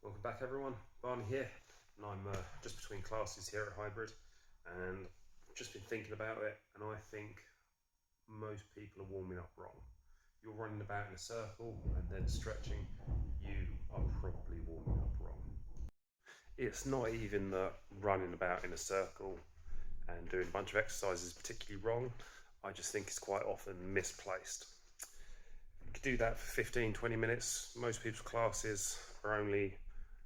Welcome back everyone, Barney here, and I'm just between classes here at Hybrid, and I've just been thinking about it, and I think most people are warming up wrong. You're running about in a circle and then stretching, you are probably warming up wrong. It's not even that running about in a circle and doing a bunch of exercises is particularly wrong, I just think it's quite often misplaced. You could do that for 15-20 minutes. Most people's classes are only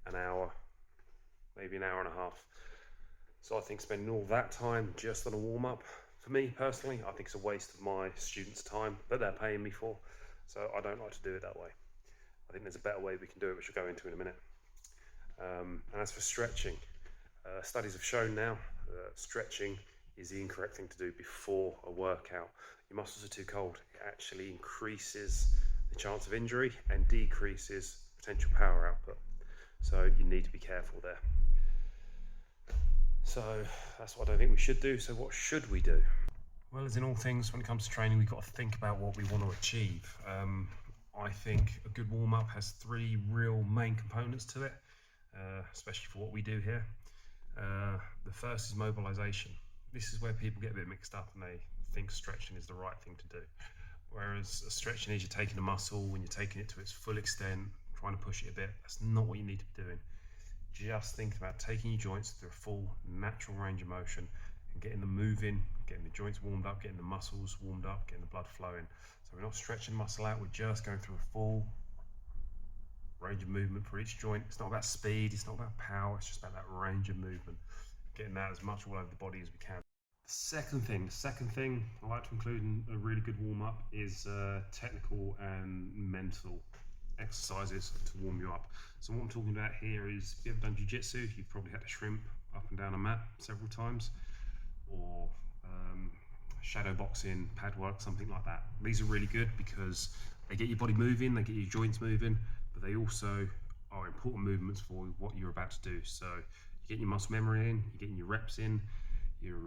an hour, maybe an hour and a half. So I think spending all that time just on a warm-up, for me personally, I think it's a waste of my students' time that they're paying me for. So I don't like to do it that way. I think there's a better way we can do it, which we'll go into in a minute. And as for stretching, studies have shown now that stretching is the incorrect thing to do before a workout. Your muscles are too cold. It actually increases the chance of injury and decreases potential power output. So you need to be careful there. So that's what I don't think we should do. So what should we do? Well, as in all things, when it comes to training, we've got to think about what we want to achieve. I think a good warm-up has three real main components to it, especially for what we do here. The first is mobilization. This is where people get a bit mixed up and they think stretching is the right thing to do. Whereas stretching is you're taking a muscle, when you're taking it to its full extent, trying to push it a bit. That's not what you need to be doing. Just think about taking your joints through a full natural range of motion and getting them moving, getting the joints warmed up, getting the muscles warmed up, getting the blood flowing. So we're not stretching muscle out, we're just going through a full range of movement for each joint. It's not about speed, it's not about power, it's just about that range of movement. Getting that as much all over the body as we can. The second thing I like to include in a really good warm-up is technical and mental exercises to warm you up. So what I'm talking about here is, if you've ever done jiu-jitsu, you've probably had to shrimp up and down a mat several times, or shadow boxing, pad work, something like that. These are really good because they get your body moving, they get your joints moving, but they also are important movements for what you're about to do. So you're getting your muscle memory in, you're getting your reps in, you're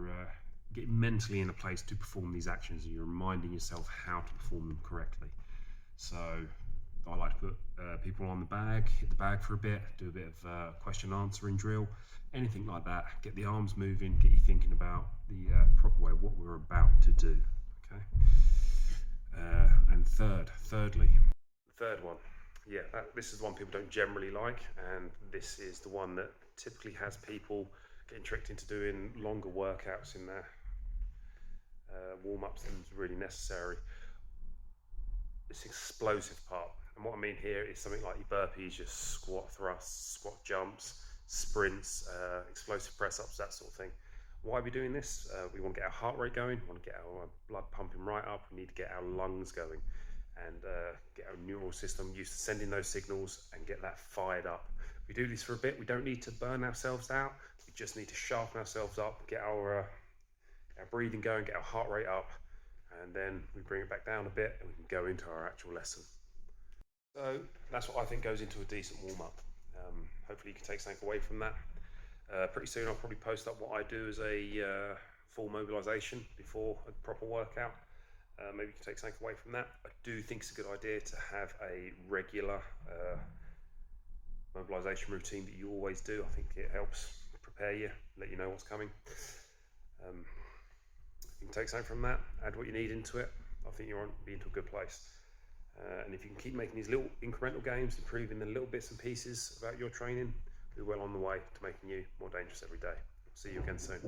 getting mentally in a place to perform these actions, and you're reminding yourself how to perform them correctly. So I like to put people on the bag, hit the bag for a bit, do a bit of question answering drill, anything like that. Get the arms moving, get you thinking about the proper way of what we're about to do. Okay. And thirdly, the third one, yeah, this is the one people don't generally like, and this is the one that typically has people getting tricked into doing longer workouts in their warm-ups than is really necessary. This explosive part. And what I mean here is something like your burpees, your squat thrusts, squat jumps, sprints, explosive press-ups, that sort of thing. Why are we doing this? We want to get our heart rate going, we want to get our blood pumping right up, we need to get our lungs going and get our neural system used to sending those signals and get that fired up. We do this for a bit, we don't need to burn ourselves out, we just need to sharpen ourselves up, get our breathing going, get our heart rate up, and then we bring it back down a bit and we can go into our actual lesson. So that's what I think goes into a decent warm-up. Hopefully you can take something away from that. Pretty soon I'll probably post up what I do as a full mobilization before a proper workout. Maybe you can take something away from that. I do think it's a good idea to have a regular mobilization routine that you always do. I think it helps prepare you, let you know what's coming. You can take something from that, add what you need into it. I think you'll be into a good place. And if you can keep making these little incremental gains, improving the little bits and pieces about your training, we're well on the way to making you more dangerous every day. See you again soon.